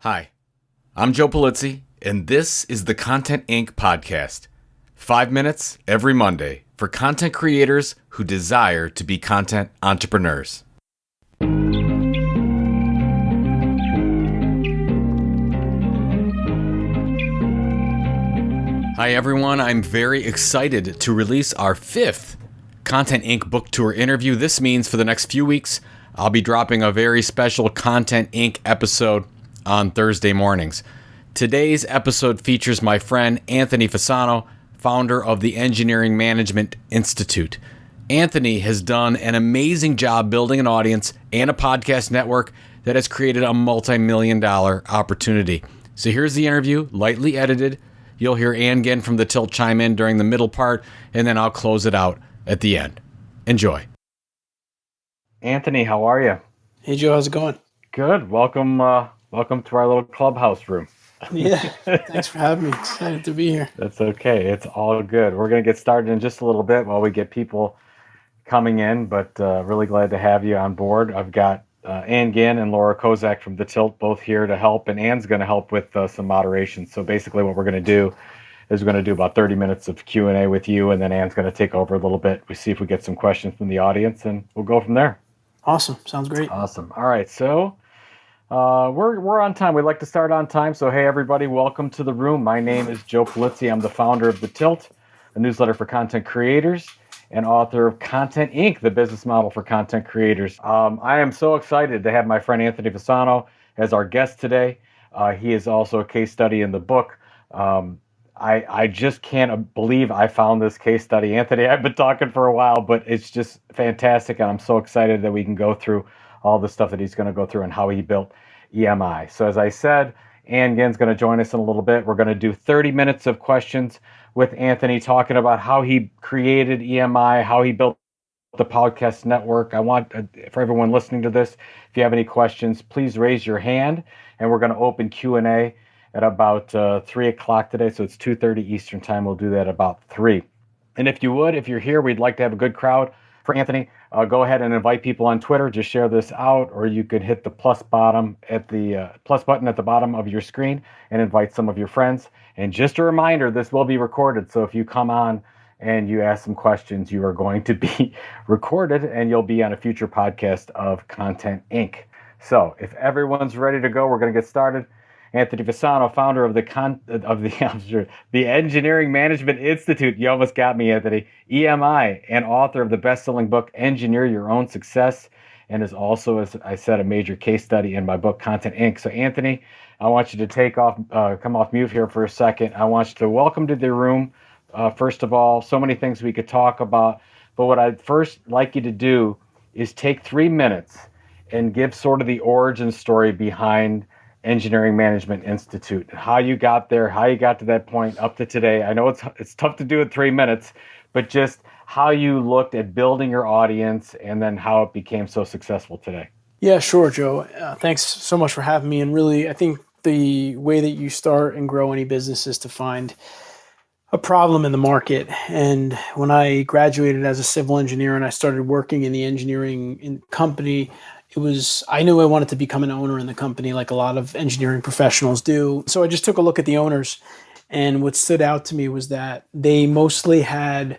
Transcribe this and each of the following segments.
Hi, I'm Joe Polizzi, and this is the Content Inc. podcast. 5 minutes every Monday for content creators who desire to be content entrepreneurs. Hi, everyone. I'm very excited to release our 5th Content Inc. book tour interview. This means for the next few weeks, I'll be dropping a very special Content Inc. episode on Thursday mornings. Today's episode features my friend Anthony Fasano, founder of the Engineering Management Institute. Anthony has done an amazing job building an audience and a podcast network that has created a multi-million-dollar opportunity. So here's the interview, lightly edited. You'll hear Ann again from the Tilt chime in during the middle part, and then I'll close it out at the end. Enjoy. Anthony, how are you? Hey, Joe, how's it going? Good. Welcome to our little clubhouse room. Yeah, thanks for having me. Excited to be here. That's okay. It's all good. We're going to get started in just a little bit while we get people coming in, but really glad to have you on board. I've got Ann Ginn and Laura Kozak from The Tilt both here to help, and Ann's going to help with some moderation. So basically what we're going to do is we're going to do about 30 minutes of Q&A with you, and then Ann's going to take over a little bit. We see if we get some questions from the audience, and we'll go from there. Awesome. Sounds great. Awesome. All right. So we're on time. We like to start on time. So, hey, everybody, welcome to the room. My name is Joe Polizzi. I'm the founder of The Tilt, a newsletter for content creators, and author of Content Inc., the business model for content creators. I am so excited to have my friend Anthony Fasano as our guest today. He is also a case study in the book. I just can't believe I found this case study. Anthony, I've been talking for a while, but it's just fantastic, and I'm so excited that we can go through all the stuff that he's going to go through and how he built EMI. So as I said, Ann Ginn's going to join us in a little bit. We're going to do 30 minutes of questions with Anthony talking about how he created EMI, how he built the podcast network. I want, for everyone listening to this, if you have any questions, please raise your hand, and we're going to open Q&A at about 3 o'clock today. So it's 2:30 Eastern time. We'll do that about 3. And if you're here, we'd like to have a good crowd for Anthony. Go ahead and invite people on Twitter. Just share this out, or you could hit the plus button at the bottom of your screen and invite some of your friends. And just a reminder, this will be recorded. So if you come on and you ask some questions, you are going to be recorded, and you'll be on a future podcast of Content Inc. So if everyone's ready to go, we're going to get started. Anthony Fasano, founder of the Engineering Management Institute. You almost got me, Anthony. EMI, and author of the best-selling book, Engineer Your Own Success, and is also, as I said, a major case study in my book, Content Inc. So, Anthony, I want you to come off mute here for a second. I want you to welcome to the room. First of all, so many things we could talk about, but what I'd first like you to do is take 3 minutes and give sort of the origin story behind Engineering Management Institute, how you got there, how you got to that point up to today. I know it's tough to do in 3 minutes, but just how you looked at building your audience and then how it became so successful today. Yeah, sure, Joe. Thanks so much for having me. And really, I think the way that you start and grow any business is to find a problem in the market. And when I graduated as a civil engineer and I started working in the engineering company, I knew I wanted to become an owner in the company like a lot of engineering professionals do. So I just took a look at the owners, and what stood out to me was that they mostly had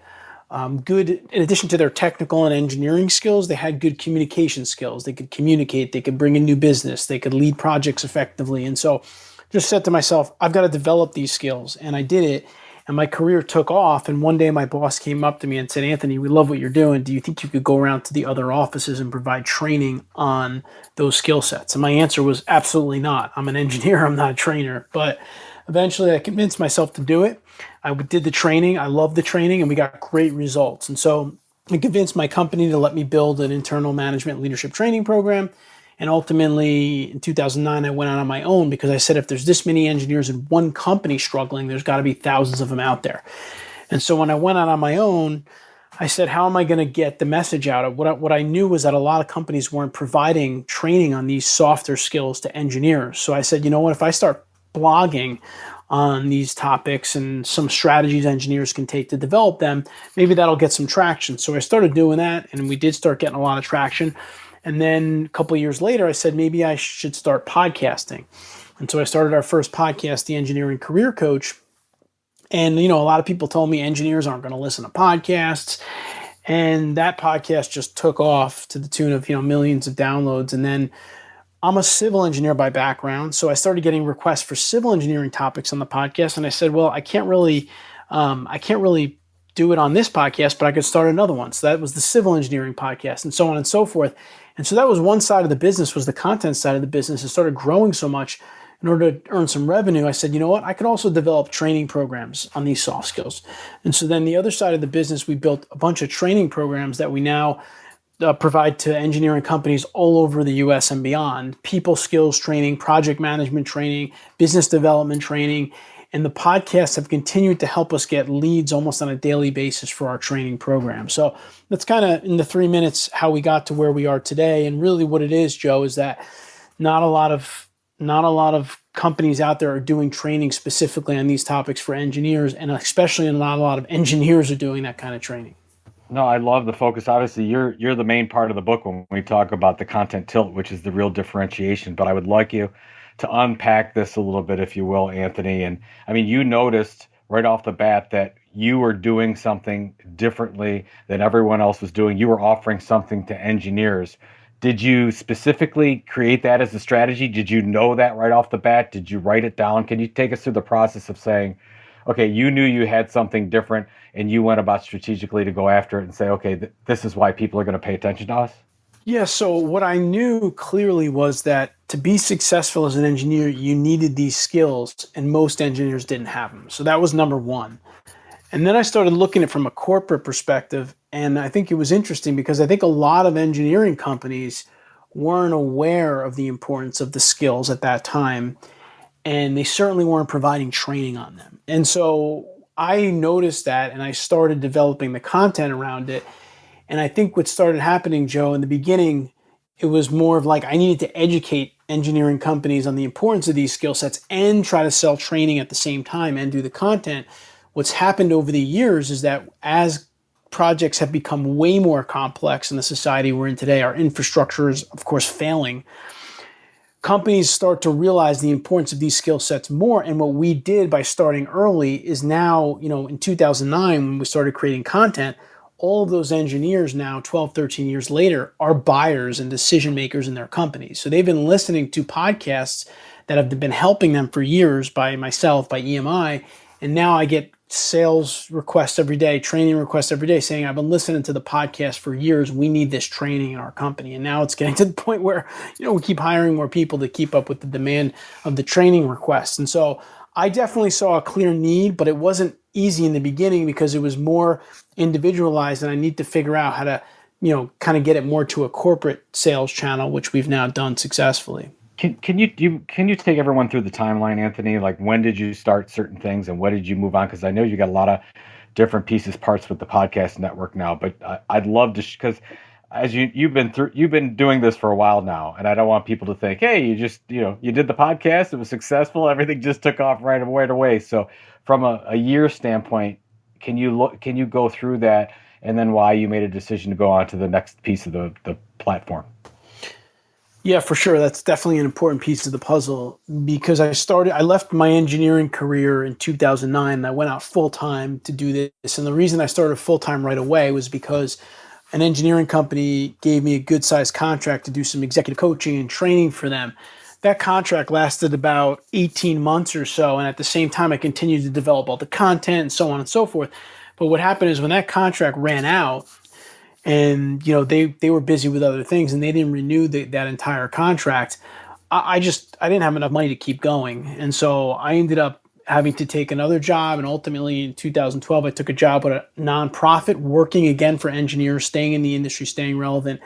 good, in addition to their technical and engineering skills, they had good communication skills. They could communicate, they could bring in new business, they could lead projects effectively. And so just said to myself, I've got to develop these skills. And I did it. And my career took off. And one day my boss came up to me and said, Anthony, we love what you're doing. Do you think you could go around to the other offices and provide training on those skill sets? And my answer was absolutely not. I'm an engineer. I'm not a trainer. But eventually I convinced myself to do it. I did the training. I loved the training, and we got great results. And so I convinced my company to let me build an internal management leadership training program. And ultimately, in 2009, I went out on my own because I said, if there's this many engineers in one company struggling, there's got to be thousands of them out there. And so when I went out on my own, I said, how am I going to get the message out? What I knew was that a lot of companies weren't providing training on these softer skills to engineers. So I said, you know what, if I start blogging on these topics and some strategies engineers can take to develop them, maybe that'll get some traction. So I started doing that, and we did start getting a lot of traction. And then a couple of years later, I said, maybe I should start podcasting. And so I started our first podcast, The Engineering Career Coach. And, a lot of people told me engineers aren't going to listen to podcasts. And that podcast just took off to the tune of, millions of downloads. And then I'm a civil engineer by background. So I started getting requests for civil engineering topics on the podcast. And I said, well, I can't really do it on this podcast, but I could start another one. So that was the civil engineering podcast, and so on and so forth. And so that was one side of the business, was the content side of the business. It started growing so much. In order to earn some revenue, I said, you know what? I could also develop training programs on these soft skills. And so then the other side of the business, we built a bunch of training programs that we now provide to engineering companies all over the US and beyond. People skills training, project management training, business development training. And the podcasts have continued to help us get leads almost on a daily basis for our training program. So that's kind of, in the 3 minutes, how we got to where we are today. And really what it is, Joe, is that not a lot of companies out there are doing training specifically on these topics for engineers, and especially not a lot of engineers are doing that kind of training. No, I love the focus. Obviously, you're the main part of the book when we talk about the content tilt, which is the real differentiation. But I would like you to unpack this a little bit, if you will, Anthony. And I mean, you noticed right off the bat that you were doing something differently than everyone else was doing. You were offering something to engineers. Did you specifically create that as a strategy? Did you know that right off the bat? Did you write it down? Can you take us through the process of saying, okay, you knew you had something different and you went about strategically to go after it and say, okay, this is why people are going to pay attention to us? Yeah, so what I knew clearly was that to be successful as an engineer, you needed these skills, and most engineers didn't have them. So that was number one. And then I started looking at it from a corporate perspective, and I think it was interesting because I think a lot of engineering companies weren't aware of the importance of the skills at that time, and they certainly weren't providing training on them. And so I noticed that, and I started developing the content around it. And I think what started happening, Joe, in the beginning, it was more of like I needed to educate engineering companies on the importance of these skill sets and try to sell training at the same time and do the content. What's happened over the years is that as projects have become way more complex in the society we're in today, our infrastructure is, of course, failing. Companies start to realize the importance of these skill sets more. And what we did by starting early is now, in 2009, when we started creating content, all of those engineers now, 12, 13 years later, are buyers and decision makers in their companies. So they've been listening to podcasts that have been helping them for years by myself, by EMI. And now I get sales requests every day, training requests every day saying, I've been listening to the podcast for years. We need this training in our company. And now it's getting to the point where, we keep hiring more people to keep up with the demand of the training requests. And so I definitely saw a clear need, but it wasn't easy in the beginning because it was more individualized, and I need to figure out how to, kind of get it more to a corporate sales channel, which we've now done successfully. Can you take everyone through the timeline, Anthony? Like, when did you start certain things and what did you move on? Because I know you got a lot of different pieces, parts with the podcast network now, but I'd love to, because as you've been doing this for a while now, and I don't want people to think, hey, you just you did the podcast, it was successful, everything just took off right away. So from a year standpoint, can you go through that, and then why you made a decision to go on to the next piece of the platform? Yeah, for sure. That's definitely an important piece of the puzzle because I left my engineering career in 2009 and I went out full time to do this. And the reason I started full time right away was because an engineering company gave me a good sized contract to do some executive coaching and training for them. That contract lasted about 18 months or so. And at the same time, I continued to develop all the content and so on and so forth. But what happened is when that contract ran out, and they were busy with other things and they didn't renew that entire contract, I didn't have enough money to keep going, and so I ended up having to take another job. And ultimately in 2012 I took a job with a nonprofit working again for engineers, staying in the industry, staying relevant,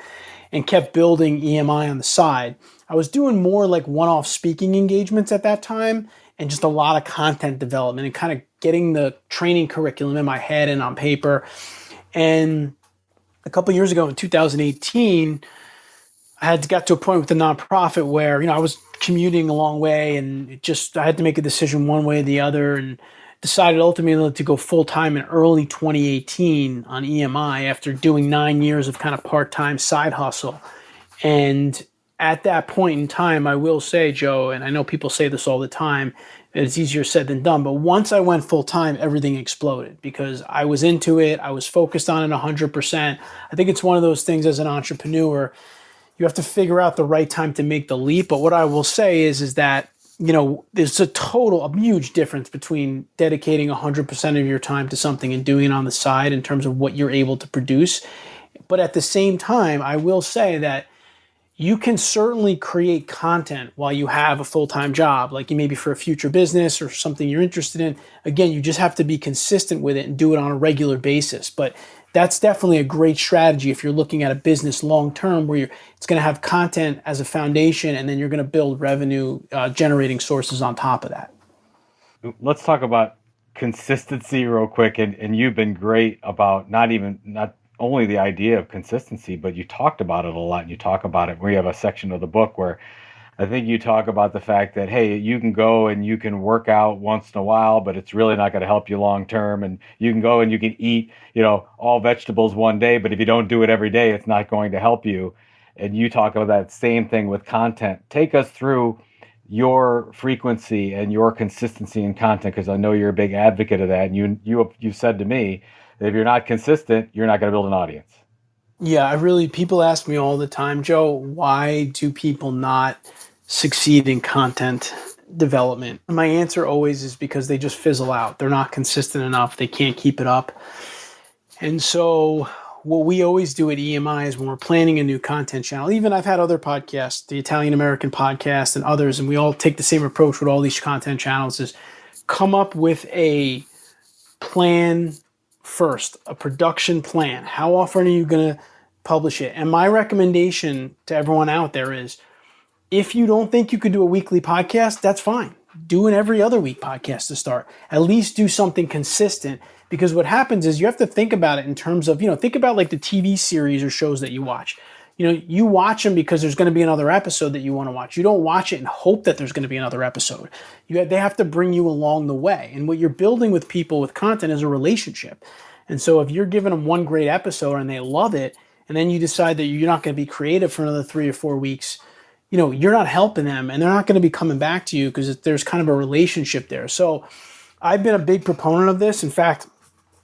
and kept building EMI on the side. I was doing more like one-off speaking engagements at that time and just a lot of content development and kind of getting the training curriculum in my head and on paper. And a couple of years ago in 2018, I had got to a point with the nonprofit where, I was commuting a long way and I had to make a decision one way or the other, and decided ultimately to go full time in early 2018 on EMI after doing 9 years of kind of part-time side hustle. And at that point in time, I will say, Joe, and I know people say this all the time, it's easier said than done. But once I went full time, everything exploded because I was into it. I was focused on it 100%. I think it's one of those things as an entrepreneur, you have to figure out the right time to make the leap. But what I will say is that, there's a huge difference between dedicating 100% of your time to something and doing it on the side in terms of what you're able to produce. But at the same time, I will say that you can certainly create content while you have a full-time job, like you maybe for a future business or something you're interested in. Again, you just have to be consistent with it and do it on a regular basis. But that's definitely a great strategy if you're looking at a business long term where it's going to have content as a foundation and then you're going to build revenue generating sources on top of that. Let's talk about consistency real quick. And you've been great about not only the idea of consistency, but you talked about it a lot. And you talk about it. We have a section of the book where I think you talk about the fact that, hey, you can go and you can work out once in a while, but it's really not going to help you long term. And you can go and you can eat, all vegetables one day, but if you don't do it every day, it's not going to help you. And you talk about that same thing with content. Take us through your frequency and your consistency in content, because I know you're a big advocate of that. And you've said to me that if you're not consistent, you're not going to build an audience. Yeah, people ask me all the time, Joe, why do people not succeed in content development? And my answer always is because they just fizzle out. They're not consistent enough. They can't keep it up. And so what we always do at EMI is when we're planning a new content channel, even I've had other podcasts, the Italian American podcast and others, and we all take the same approach with all these content channels, is come up with a plan first, a production plan. How often are you going to publish it? And my recommendation to everyone out there is, if you don't think you could do a weekly podcast, that's fine. Do an every other week podcast to start. At least do something consistent, because what happens is you have to think about it in terms of, think about like the TV series or shows that you watch. You watch them because there's going to be another episode that you want to watch. You don't watch it and hope that there's going to be another episode. They have to bring you along the way. And what you're building with people with content is a relationship. And so if you're giving them one great episode and they love it, and then you decide that you're not going to be creative for another 3 or 4 weeks, you're not helping them and they're not going to be coming back to you because there's kind of a relationship there. So I've been a big proponent of this. In fact,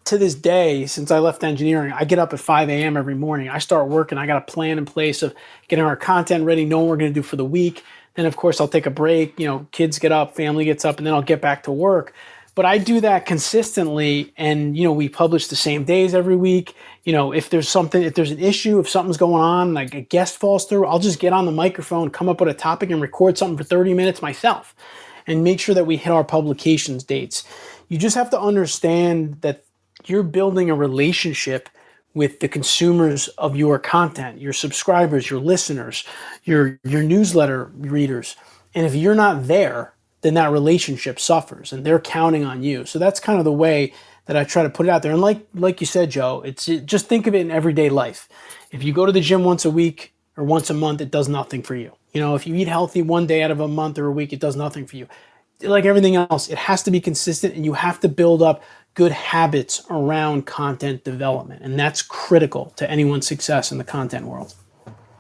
to this day, since I left engineering, I get up at 5 a.m. every morning. I start working. I got a plan in place of getting our content ready, knowing what we're going to do for the week. Then, of course, I'll take a break. Kids get up, family gets up, and then I'll get back to work. But I do that consistently, and we publish the same days every week. If there's an issue, if something's going on, like a guest falls through, I'll just get on the microphone, come up with a topic, and record something for 30 minutes myself, and make sure that we hit our publications dates. You just have to understand that you're building a relationship with the consumers of your content, your subscribers, your listeners, your newsletter readers. And if you're not there, then that relationship suffers and they're counting on you. So that's kind of the way that I try to put it out there. And like you said, Joe, just think of it in everyday life. If you go to the gym once a week or once a month, it does nothing for you. If you eat healthy one day out of a month or a week, it does nothing for you. Like everything else, it has to be consistent, and you have to build up good habits around content development. And that's critical to anyone's success in the content world.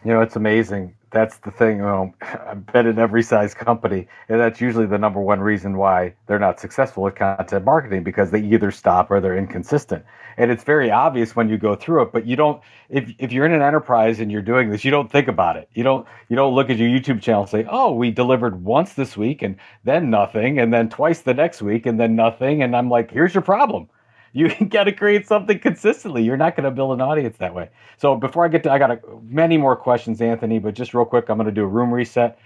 It's amazing. That's the thing. I've been in every size company, and that's usually the number one reason why they're not successful at content marketing, because they either stop or they're inconsistent. And it's very obvious when you go through it, but you don't, if you're in an enterprise and you're doing this, you don't think about it. You don't look at your YouTube channel and say, oh, we delivered once this week and then nothing, and then twice the next week and then nothing. And I'm like, here's your problem. You got to create something consistently. You're not going to build an audience that way. So before I got many more questions, Anthony, but just real quick, I'm going to do a room reset.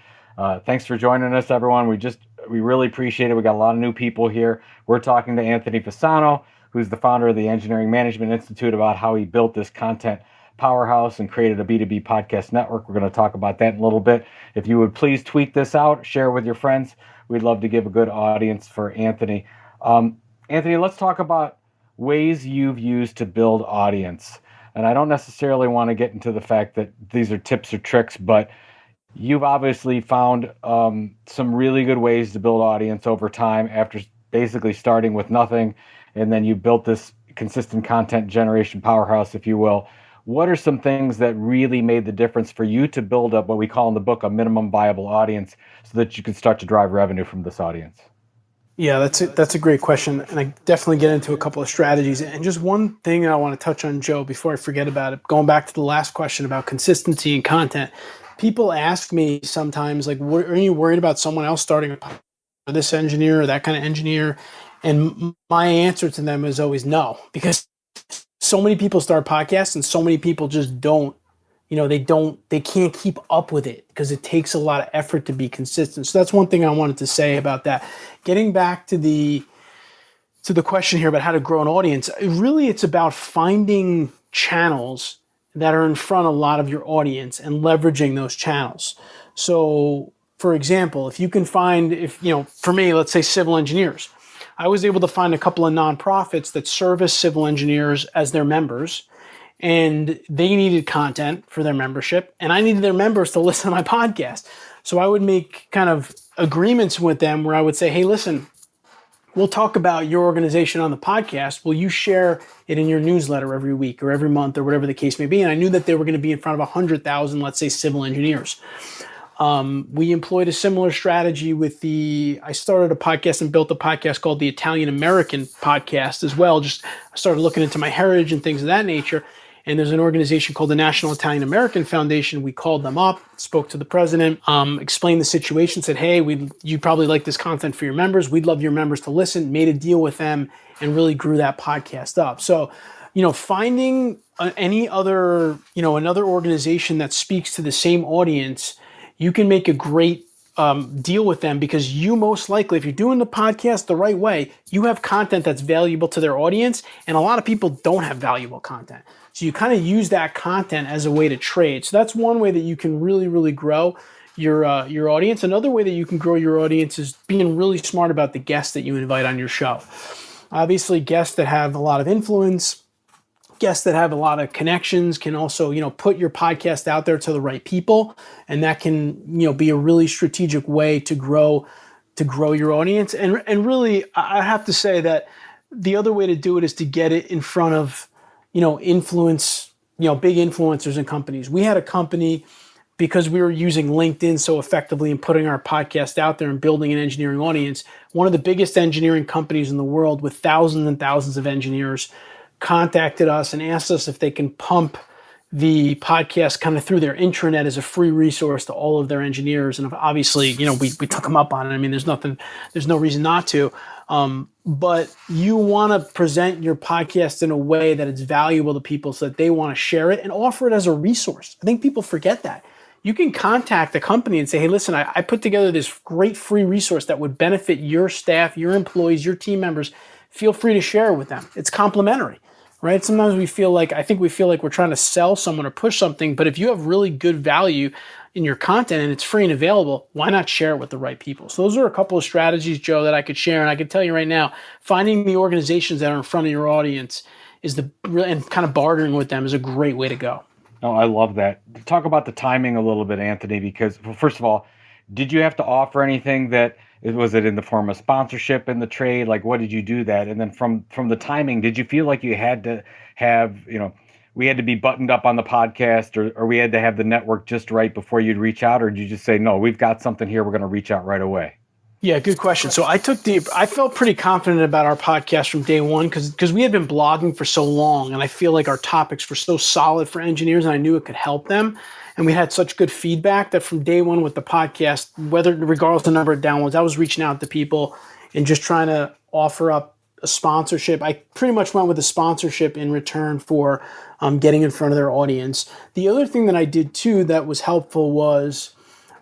Thanks for joining us, everyone. We really appreciate it. We got a lot of new people here. We're talking to Anthony Fasano, who's the founder of the Engineering Management Institute, about how he built this content powerhouse and created a B2B podcast network. We're going to talk about that in a little bit. If you would please tweet this out, share with your friends. We'd love to give a good audience for Anthony. Anthony, let's talk about ways you've used to build audience. And I don't necessarily want to get into the fact that these are tips or tricks, but you've obviously found some really good ways to build audience over time after basically starting with nothing. And then you built this consistent content generation powerhouse, if you will. what are some things that really made the difference for you to build up what we call in the book a minimum viable audience so that you can start to drive revenue from this audience? Yeah, that's a great question, and I definitely get into a couple of strategies. And just one thing I want to touch on, Joe, before I forget about it. Going back to the last question about consistency and content, people ask me sometimes, like, "Are you worried about someone else starting or this engineer or that kind of engineer?" And my answer to them is always no, because so many people start podcasts and so many people just don't. They can't keep up with it because it takes a lot of effort to be consistent. So that's one thing I wanted to say about that. Getting back to the question here about how to grow an audience, really it's about finding channels that are in front of a lot of your audience and leveraging those channels. So, for example, if you can find, for me, let's say civil engineers, I was able to find a couple of nonprofits that service civil engineers as their members, and they needed content for their membership, and I needed their members to listen to my podcast. So I would make kind of agreements with them where I would say, hey, listen, we'll talk about your organization on the podcast. Will you share it in your newsletter every week or every month or whatever the case may be? And I knew that they were going to be in front of 100,000, let's say, civil engineers. We employed a similar strategy I started a podcast and built a podcast called the Italian American Podcast as well. Just I started looking into my heritage and things of that nature. And there's an organization called the National Italian American Foundation. We called them up, spoke to the president, explained the situation, said, hey, you probably like this content for your members. We'd love your members to listen, made a deal with them, and really grew that podcast up. So, finding another organization that speaks to the same audience, you can make a great deal with them, because you most likely, if you're doing the podcast the right way, you have content that's valuable to their audience, and a lot of people don't have valuable content. So you kind of use that content as a way to trade. So that's one way that you can really, really grow your audience. Another way that you can grow your audience is being really smart about the guests that you invite on your show. Obviously, guests that have a lot of influence, guests that have a lot of connections can also, put your podcast out there to the right people, and that can, be a really strategic way to grow your audience. And really, I have to say that the other way to do it is to get it in front of, influence, big influencers and companies. We had a company, because we were using LinkedIn so effectively and putting our podcast out there and building an engineering audience. One of the biggest engineering companies in the world with thousands and thousands of engineers contacted us and asked us if they can pump the podcast kind of through their intranet as a free resource to all of their engineers. And obviously, we took them up on it. I mean, there's no reason not to. But you want to present your podcast in a way that it's valuable to people so that they want to share it and offer it as a resource. I think people forget that. You can contact a company and say, hey, listen, I put together this great free resource that would benefit your staff, your employees, your team members. Feel free to share it with them. It's complimentary. Right? Sometimes I think we feel like we're trying to sell someone or push something, but if you have really good value in your content and it's free and available, why not share it with the right people? So those are a couple of strategies, Joe, that I could share. And I can tell you right now, finding the organizations that are in front of your audience and kind of bartering with them is a great way to go. Oh, I love that. Talk about the timing a little bit, Anthony, because, well, first of all, did you have to offer anything was it in the form of sponsorship in the trade? Like, what did you do that? And then from the timing, did you feel like you had to have, we had to be buttoned up on the podcast, or we had to have the network just right before you'd reach out? Or did you just say, no, we've got something here, we're going to reach out right away? Yeah, good question. So I felt pretty confident about our podcast from day one because we had been blogging for so long, and I feel like our topics were so solid for engineers, and I knew it could help them. And we had such good feedback that from day one with the podcast, regardless of the number of downloads, I was reaching out to people and just trying to offer up a sponsorship. I pretty much went with a sponsorship in return for getting in front of their audience. The other thing that I did too that was helpful was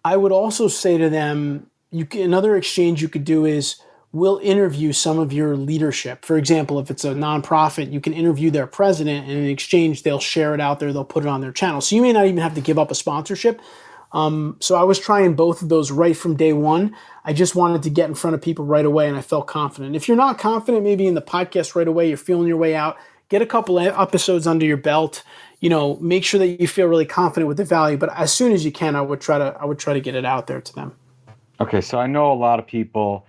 I would also say to them, another exchange you could do is we'll interview some of your leadership. For example, if it's a nonprofit, you can interview their president, and in exchange, they'll share it out there. They'll put it on their channel. So you may not even have to give up a sponsorship. So I was trying both of those right from day one. I just wanted to get in front of people right away, and I felt confident. If you're not confident, maybe in the podcast right away, you're feeling your way out, get a couple of episodes under your belt. Make sure that you feel really confident with the value. But as soon as you can, I would try to get it out there to them. Okay, so I know a lot of people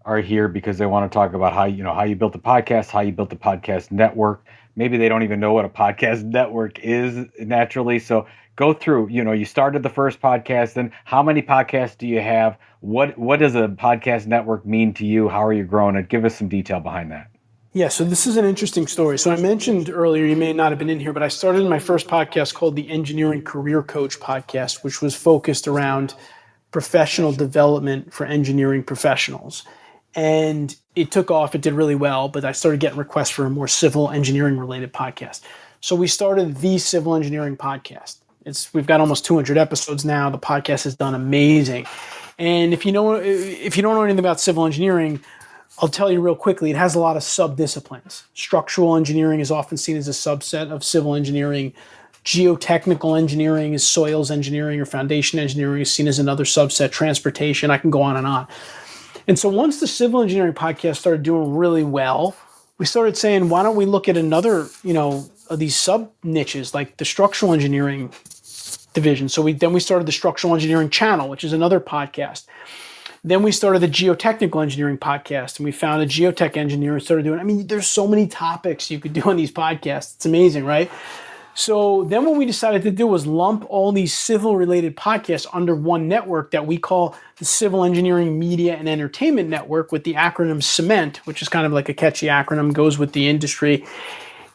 are here because they want to talk about how you built the podcast, how you built the podcast network. Maybe they don't even know what a podcast network is naturally. So go through, you started the first podcast, and how many podcasts do you have? What does a podcast network mean to you? How are you growing it? Give us some detail behind that. Yeah, so this is an interesting story. So I mentioned earlier, you may not have been in here, but I started my first podcast called the Engineering Career Coach Podcast, which was focused around professional development for engineering professionals. And it took off, it did really well, but I started getting requests for a more civil engineering related podcast. So we started the Civil Engineering Podcast. We've got almost 200 episodes now. The podcast has done amazing. And if you don't know anything about civil engineering, I'll tell you real quickly, it has a lot of sub-disciplines. Structural engineering is often seen as a subset of civil engineering. Geotechnical engineering is soils engineering, or foundation engineering is seen as another subset. Transportation, I can go on and on. And so once the civil engineering podcast started doing really well, we started saying, why don't we look at another, of these sub niches like the structural engineering division. So we started the structural engineering channel, which is another podcast. Then we started the geotechnical engineering podcast, and we found a geotech engineer and started doing, there's so many topics you could do on these podcasts. It's amazing, right? So then what we decided to do was lump all these civil related podcasts under one network that we call the Civil Engineering Media and Entertainment Network, with the acronym CEMENT, which is kind of like a catchy acronym, goes with the industry.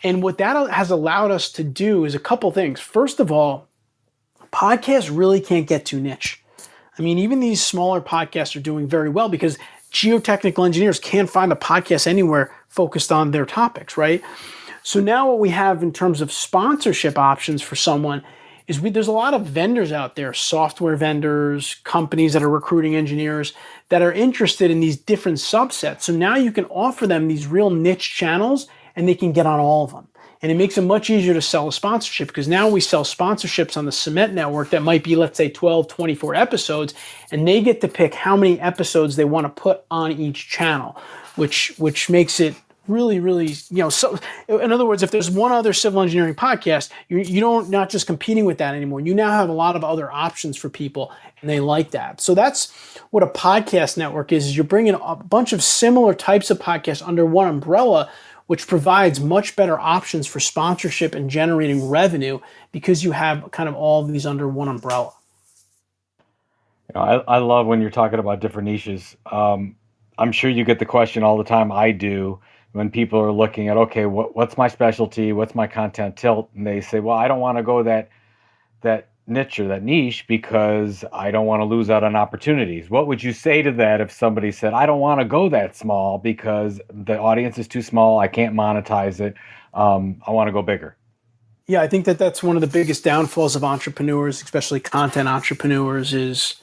And what that has allowed us to do is a couple things. First of all, podcasts really can't get too niche. Even these smaller podcasts are doing very well because geotechnical engineers can't find a podcast anywhere focused on their topics, right? So now what we have in terms of sponsorship options for someone is there's a lot of vendors out there, software vendors, companies that are recruiting engineers that are interested in these different subsets. So now you can offer them these real niche channels and they can get on all of them. And it makes it much easier to sell a sponsorship because now we sell sponsorships on the Cement Network that might be, let's say, 12, 24 episodes, and they get to pick how many episodes they want to put on each channel, which makes it really, really, so in other words, if there's one other civil engineering podcast, you don't not just competing with that anymore. You now have a lot of other options for people, and they like that. So that's what a podcast network is you're bringing a bunch of similar types of podcasts under one umbrella, which provides much better options for sponsorship and generating revenue because you have kind of all of these under one umbrella. I love when you're talking about different niches. I'm sure you get the question all the time. I do, when people are looking at, okay, what's my specialty? What's my content tilt? And they say, well, I don't want to go that niche or that niche because I don't want to lose out on opportunities. What would you say to that if somebody said, I don't want to go that small because the audience is too small, I can't monetize it, I want to go bigger? Yeah, I think that's one of the biggest downfalls of entrepreneurs, especially content entrepreneurs, is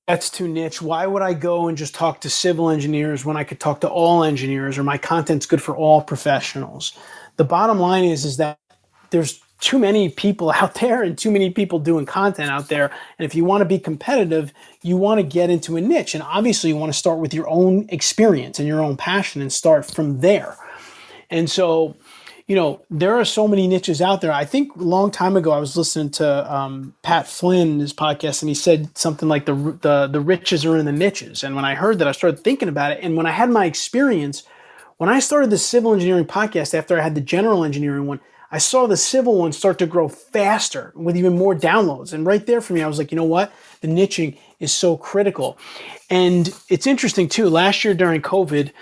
that's too niche. Why would I go and just talk to civil engineers when I could talk to all engineers, or my content's good for all professionals? The bottom line is that there's too many people out there and too many people doing content out there. And if you want to be competitive, you want to get into a niche. And obviously you want to start with your own experience and your own passion and start from there. And so, there are so many niches out there. I think a long time ago, I was listening to Pat Flynn, his podcast, and he said something like the riches are in the niches. And when I heard that, I started thinking about it. And when I had my experience, when I started the civil engineering podcast after I had the general engineering one, I saw the civil one start to grow faster with even more downloads. And right there for me, I was like, you know what? The niching is so critical. And it's interesting too. Last year during COVID,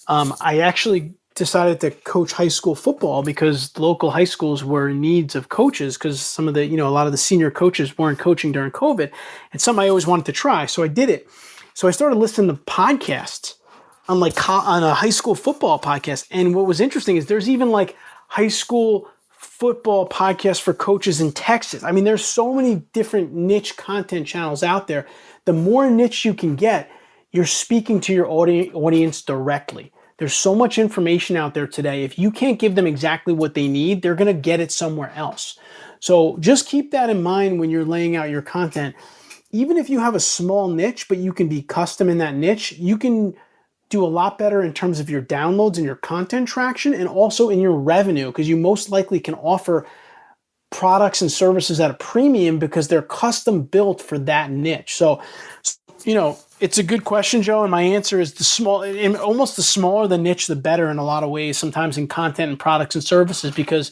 I actually decided to coach high school football because the local high schools were in needs of coaches because some of the, a lot of the senior coaches weren't coaching during COVID. And something I always wanted to try. So I did it. So I started listening to podcasts on a high school football podcast. And what was interesting is there's even like high school football podcasts for coaches in Texas. There's so many different niche content channels out there. The more niche you can get, you're speaking to your audience directly. There's so much information out there today. If you can't give them exactly what they need, they're going to get it somewhere else. So just keep that in mind when you're laying out your content. Even if you have a small niche, but you can be custom in that niche, you can do a lot better in terms of your downloads and your content traction, and also in your revenue, because you most likely can offer products and services at a premium because they're custom built for that niche. So It's a good question, Joe, and my answer is almost the smaller the niche, the better in a lot of ways. Sometimes in content and products and services, because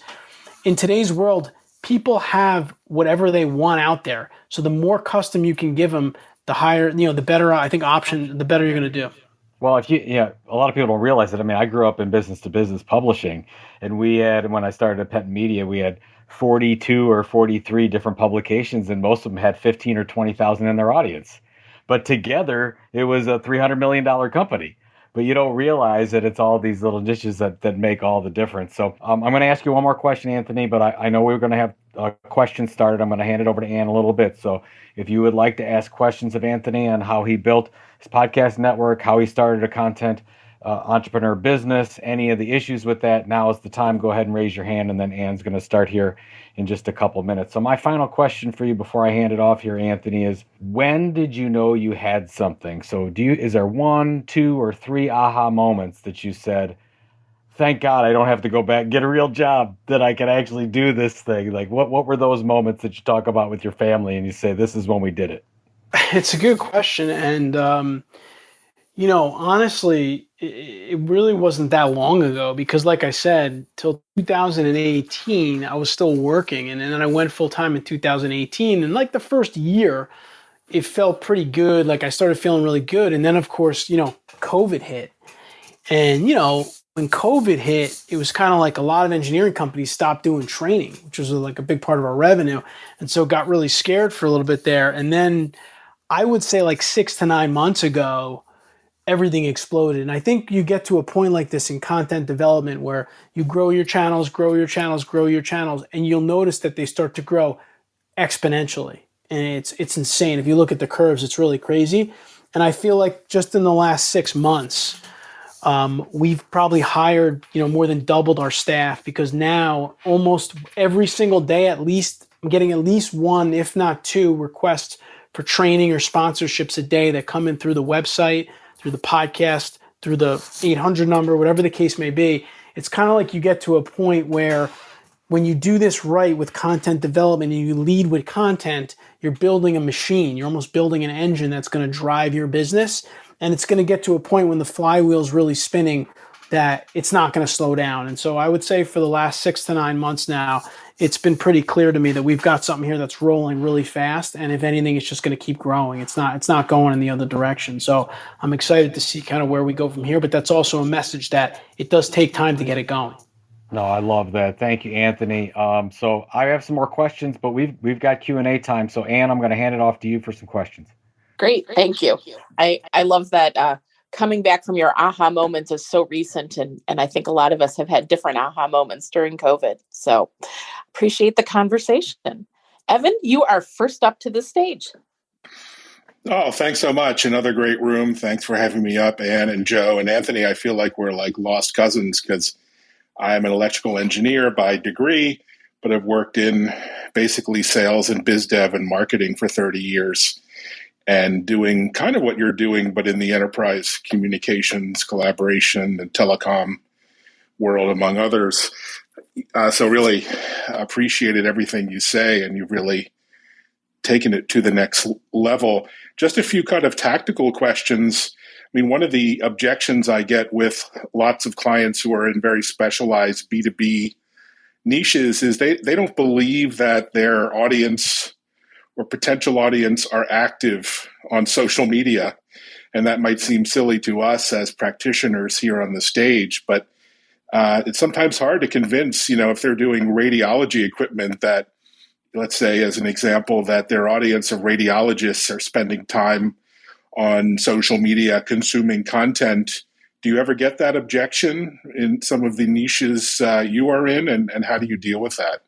in today's world, people have whatever they want out there. So the more custom you can give them, the higher, the better I think option, the better you're going to do. Well, a lot of people don't realize it. I mean, I grew up in business to business publishing, and we had, when I started at Penn Media, we had 42 or 43 different publications, and most of them had 15 or 20,000 in their audience. But together, it was a $300 million company. But you don't realize that it's all these little niches that make all the difference. So I'm going to ask you one more question, Anthony, but I know we're going to have a question started. I'm going to hand it over to Ann a little bit. So if you would like to ask questions of Anthony on how he built his podcast network, how he started a content entrepreneur business, any of the issues with that, now is the time. Go ahead and raise your hand, and then Ann's going to start here in just a couple minutes. So my final question for you before I hand it off here, Anthony, is when did you know you had something? So is there one, two, or three aha moments that you said, thank God I don't have to go back and get a real job, that I can actually do this thing? Like what were those moments that you talk about with your family and you say, this is when we did it? It's a good question. And, honestly, it really wasn't that long ago because, like I said, till 2018, I was still working. And then I went full time in 2018. And like the first year, it felt pretty good. Like I started feeling really good. And then, of course, COVID hit. And, when COVID hit, it was kind of like a lot of engineering companies stopped doing training, which was like a big part of our revenue. And so got really scared for a little bit there. And then I would say like 6 to 9 months ago, everything exploded. And I think you get to a point like this in content development where you grow your channels, grow your channels, grow your channels, and you'll notice that they start to grow exponentially. And it's insane. If you look at the curves, it's really crazy. And I feel like just in the last 6 months, we've probably hired, more than doubled our staff, because now almost every single day, at least I'm getting at least one, if not two, requests for training or sponsorships a day that come in through the website, through the podcast, through the 800 number, whatever the case may be. It's kind of like you get to a point where when you do this right with content development and you lead with content, you're building a machine. You're almost building an engine that's going to drive your business. And it's going to get to a point when the flywheel's really spinning that it's not going to slow down. And so I would say for the last 6 to 9 months now, it's been pretty clear to me that we've got something here that's rolling really fast. And if anything, it's just going to keep growing. It's not going in the other direction. So I'm excited to see kind of where we go from here. But that's also a message that it does take time to get it going. No, I love that. Thank you, Anthony. So I have some more questions, but we've got Q&A time. So Ann, I'm going to hand it off to you for some questions. Great. Thank you. I love that coming back from your aha moments is so recent. And I think a lot of us have had different aha moments during COVID. So appreciate the conversation. Evan, you are first up to the stage. Oh, thanks so much. Another great room. Thanks for having me up, Ann and Joe and Anthony. I feel like we're like lost cousins because I'm an electrical engineer by degree, but I've worked in basically sales and biz dev and marketing for 30 years. And doing kind of what you're doing, but in the enterprise communications, collaboration, and telecom world, among others. So really appreciated everything you say, and you've really taken it to the next level. Just a few kind of tactical questions. I mean, one of the objections I get with lots of clients who are in very specialized B2B niches is they don't believe that their audience or potential audience are active on social media. And that might seem silly to us as practitioners here on the stage, but it's sometimes hard to convince, if they're doing radiology equipment that, let's say, as an example, that their audience of radiologists are spending time on social media consuming content. Do you ever get that objection in some of the niches you are in, and how do you deal with that?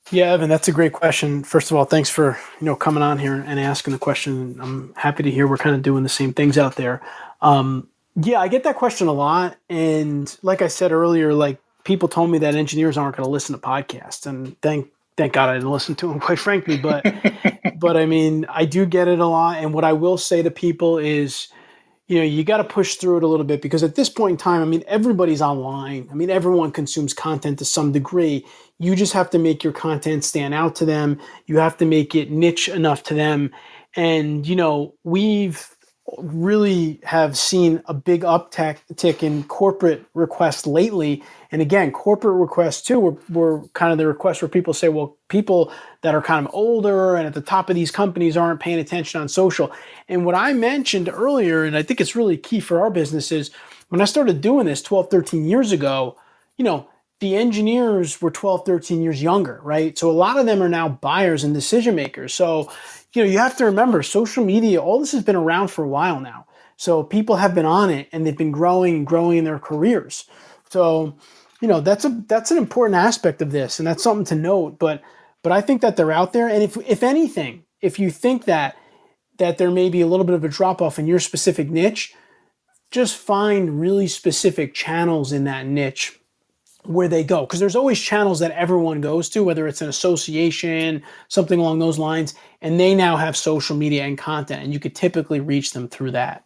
Yeah, Evan, that's a great question. First of all, thanks for coming on here and asking the question. I'm happy to hear we're kind of doing the same things out there. Yeah, I get that question a lot, and like I said earlier, like people told me that engineers aren't going to listen to podcasts, and thank God I didn't listen to them, quite frankly. But but I mean, I do get it a lot, and what I will say to people is, you got to push through it a little bit, because at this point in time, I mean, everybody's online. I mean, everyone consumes content to some degree. You just have to make your content stand out to them. You have to make it niche enough to them. And, we've really have seen a big uptick in corporate requests lately. And again, corporate requests too were kind of the requests where people say, well, people that are kind of older and at the top of these companies aren't paying attention on social. And what I mentioned earlier, and I think it's really key for our business, is when I started doing this 12, 13 years ago, the engineers were 12, 13 years younger, right? So a lot of them are now buyers and decision makers. So, you have to remember social media, all this has been around for a while now. So people have been on it and they've been growing and growing in their careers. So, that's an important aspect of this, and that's something to note. But I think that they're out there. And if anything, if you think that there may be a little bit of a drop off in your specific niche, just find really specific channels in that niche where they go, because there's always channels that everyone goes to, whether it's an association, something along those lines, and they now have social media and content, and you could typically reach them through that.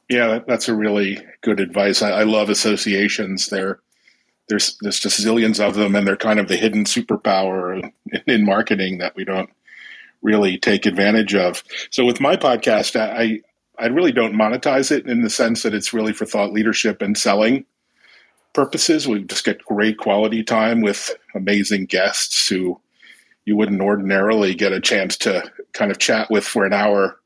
Yeah, that's a really good advice. I love associations. There's just zillions of them, and they're kind of the hidden superpower in marketing that we don't really take advantage of. So with my podcast, I really don't monetize it in the sense that it's really for thought leadership and selling purposes. We just get great quality time with amazing guests who you wouldn't ordinarily get a chance to kind of chat with for an hour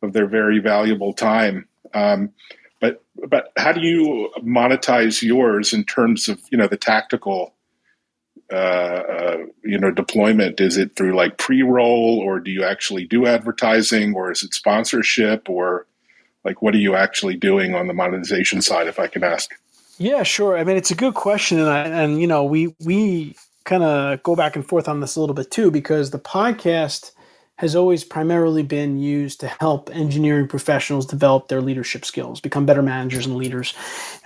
of their very valuable time. But how do you monetize yours in terms of the tactical deployment? Is it through like pre-roll, or do you actually do advertising, or is it sponsorship, or like what are you actually doing on the monetization side, if I can ask? Yeah, sure. I mean, it's a good question, and we kind of go back and forth on this a little bit too, because the podcast has always primarily been used to help engineering professionals develop their leadership skills, become better managers and leaders,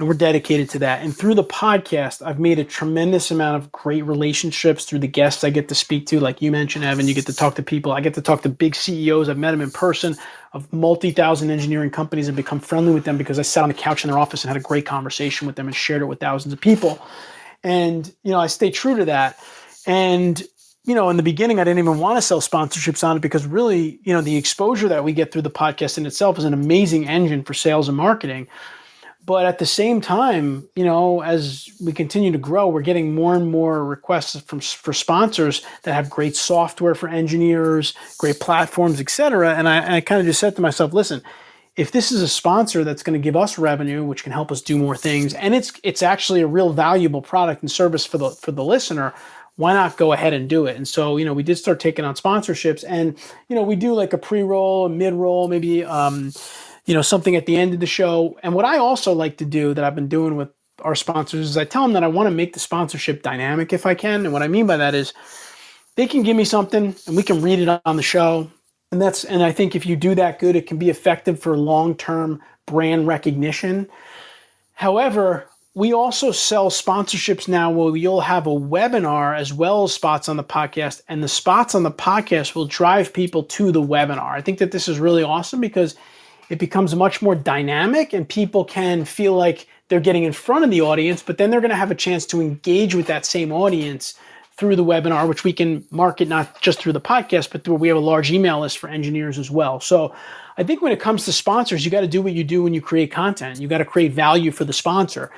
and we're dedicated to that. And through the podcast, I've made a tremendous amount of great relationships through the guests I get to speak to, like you mentioned, Evan. You get to talk to people. I get to talk to big CEOs. I've met them in person of multi-thousand engineering companies and become friendly with them because I sat on the couch in their office and had a great conversation with them and shared it with thousands of people. And, I stay true to that. And, in the beginning, I didn't even want to sell sponsorships on it because really, the exposure that we get through the podcast in itself is an amazing engine for sales and marketing. But at the same time, as we continue to grow, we're getting more and more requests for sponsors that have great software for engineers, great platforms, et cetera. And I kind of just said to myself, listen, if this is a sponsor that's going to give us revenue, which can help us do more things, and it's actually a real valuable product and service for the listener, why not go ahead and do it? And so, we did start taking on sponsorships, and, we do like a pre-roll, a mid-roll, maybe, something at the end of the show. And what I also like to do that I've been doing with our sponsors is I tell them that I want to make the sponsorship dynamic if I can. And what I mean by that is they can give me something and we can read it on the show. And I think if you do that good, it can be effective for long-term brand recognition. However, we also sell sponsorships now where you'll have a webinar as well as spots on the podcast, and the spots on the podcast will drive people to the webinar. I think that this is really awesome because it becomes much more dynamic and people can feel like they're getting in front of the audience, but then they're going to have a chance to engage with that same audience through the webinar, which we can market not just through the podcast, but we have a large email list for engineers as well. So I think when it comes to sponsors, you got to do what you do when you create content. You got to create value for the sponsor.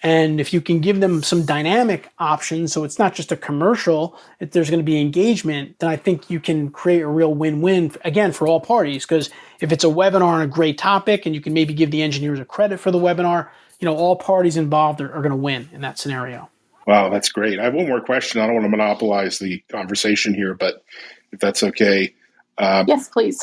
And if you can give them some dynamic options, so it's not just a commercial, if there's going to be engagement, then I think you can create a real win-win, again, for all parties. Because if it's a webinar on a great topic and you can maybe give the engineers a credit for the webinar, all parties involved are going to win in that scenario. Wow, that's great. I have one more question. I don't want to monopolize the conversation here, but if that's okay. Yes, please.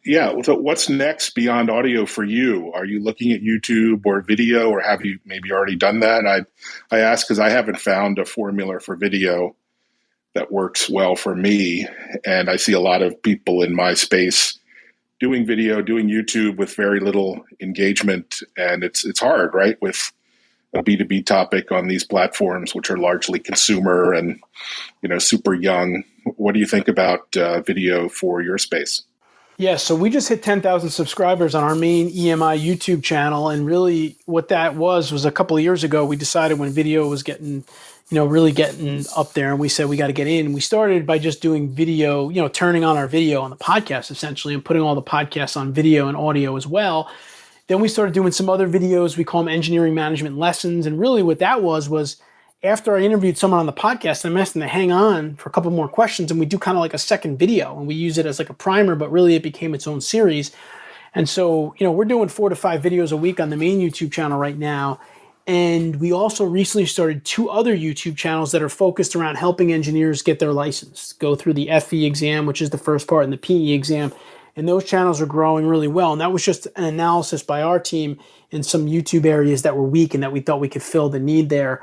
Yeah. So what's next beyond audio for you? Are you looking at YouTube or video, or have you maybe already done that? And I ask because I haven't found a formula for video that works well for me. And I see a lot of people in my space doing video, doing YouTube with very little engagement. And it's hard, right? With a B2B topic on these platforms, which are largely consumer and, super young. What do you think about video for your space? Yeah, so we just hit 10,000 subscribers on our main EMI YouTube channel. And really what that was a couple of years ago, we decided when video was getting, really getting up there, and we said we got to get in. We started by just doing video, turning on our video on the podcast essentially and putting all the podcasts on video and audio as well. Then we started doing some other videos. We call them engineering management lessons. And really what that was after I interviewed someone on the podcast, I asked them to hang on for a couple more questions, and we do kind of like a second video, and we use it as like a primer, but really it became its own series. And so, we're doing 4 to 5 videos a week on the main YouTube channel right now. And we also recently started 2 other YouTube channels that are focused around helping engineers get their license, go through the FE exam, which is the first part, and the PE exam. And those channels are growing really well. And that was just an analysis by our team in some YouTube areas that were weak and that we thought we could fill the need there.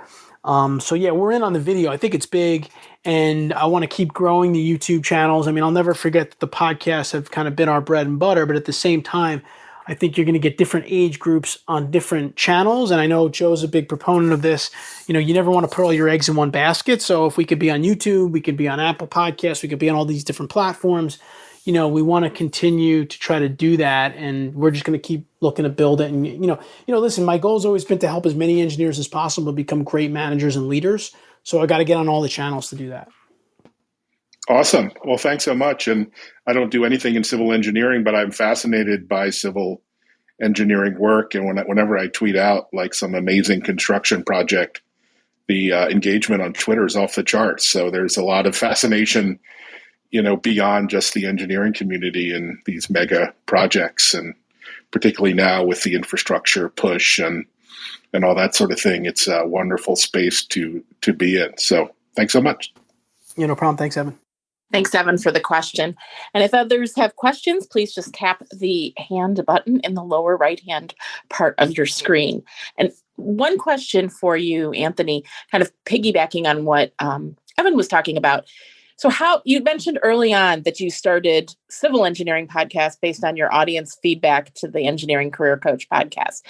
So yeah, we're in on the video. I think it's big, and I want to keep growing the YouTube channels. I mean, I'll never forget that the podcasts have kind of been our bread and butter, but at the same time, I think you're going to get different age groups on different channels. And I know Joe's a big proponent of this. You never want to put all your eggs in one basket. So if we could be on YouTube, we could be on Apple Podcasts, we could be on all these different platforms. We want to continue to try to do that, and we're just going to keep looking to build it. And listen, my goal has always been to help as many engineers as possible become great managers and leaders. So I got to get on all the channels to do that. Awesome. Well, thanks so much. And I don't do anything in civil engineering, but I'm fascinated by civil engineering work. And whenever I tweet out like some amazing construction project, the engagement on Twitter is off the charts. So there's a lot of fascination, beyond just the engineering community and these mega projects, and particularly now with the infrastructure push and all that sort of thing. It's a wonderful space to be in. So thanks so much. No problem. Thanks, Evan. Thanks, Evan, for the question. And if others have questions, please just tap the hand button in the lower right-hand part of your screen. And one question for you, Anthony, kind of piggybacking on what Evan was talking about. So how you mentioned early on that you started civil engineering podcast based on your audience feedback to the Engineering Career Coach podcast.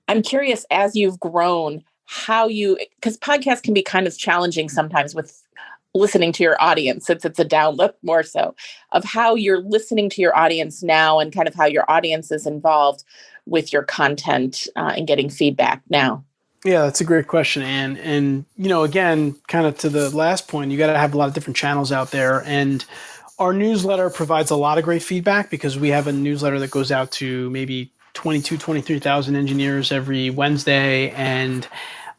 I'm curious, as you've grown, because podcasts can be kind of challenging sometimes with listening to your audience, since it's a download more so, of how you're listening to your audience now and kind of how your audience is involved with your content and getting feedback now. Yeah, that's a great question, Ann. And, again, kind of to the last point, you got to have a lot of different channels out there. And our newsletter provides a lot of great feedback because we have a newsletter that goes out to maybe 23,000 engineers every Wednesday. And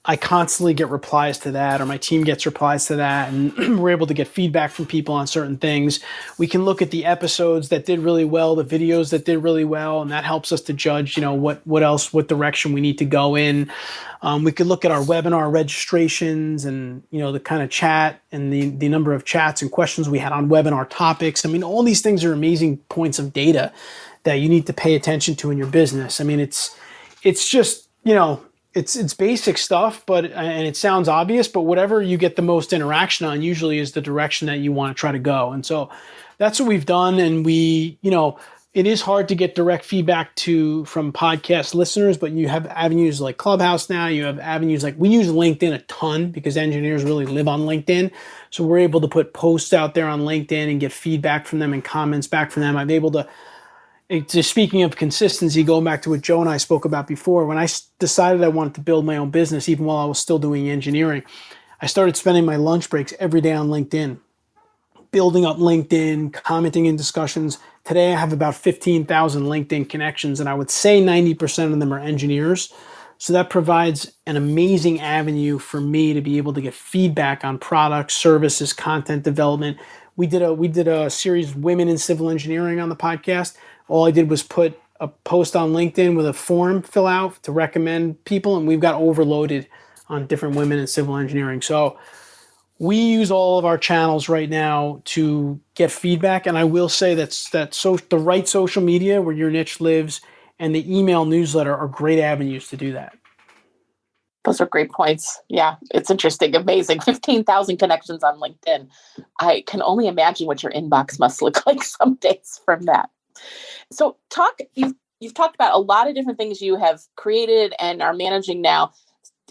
I constantly get replies to that, or my team gets replies to that, and we're able to get feedback from people on certain things. We can look at the episodes that did really well, the videos that did really well, and that helps us to judge, what direction we need to go in. We could look at our webinar registrations and, the kind of chat and the number of chats and questions we had on webinar topics. I mean, all these things are amazing points of data that you need to pay attention to in your business. I mean, it's just, it's basic stuff, and it sounds obvious, but whatever you get the most interaction on usually is the direction that you want to try to go. And so that's what we've done. And it is hard to get direct feedback from podcast listeners, but you have avenues like Clubhouse now. You have avenues like we use LinkedIn a ton because engineers really live on LinkedIn. So we're able to put posts out there on LinkedIn and get feedback from them and comments back from them. I'm able to, speaking of consistency, going back to what Joe and I spoke about before, when I decided I wanted to build my own business, even while I was still doing engineering, I started spending my lunch breaks every day on LinkedIn, building up LinkedIn, commenting in discussions. Today, I have about 15,000 LinkedIn connections, and I would say 90% of them are engineers. So that provides an amazing avenue for me to be able to get feedback on products, services, content development. We did a series, Women in Civil Engineering, on the podcast. All I did was put a post on LinkedIn with a form fill out to recommend people, and we've got overloaded on different women in civil engineering. So we use all of our channels right now to get feedback, and I will say the right social media where your niche lives and the email newsletter are great avenues to do that. Those are great points. Yeah, it's interesting. Amazing. 15,000 connections on LinkedIn. I can only imagine what your inbox must look like some days from that. So you've talked about a lot of different things you have created and are managing now.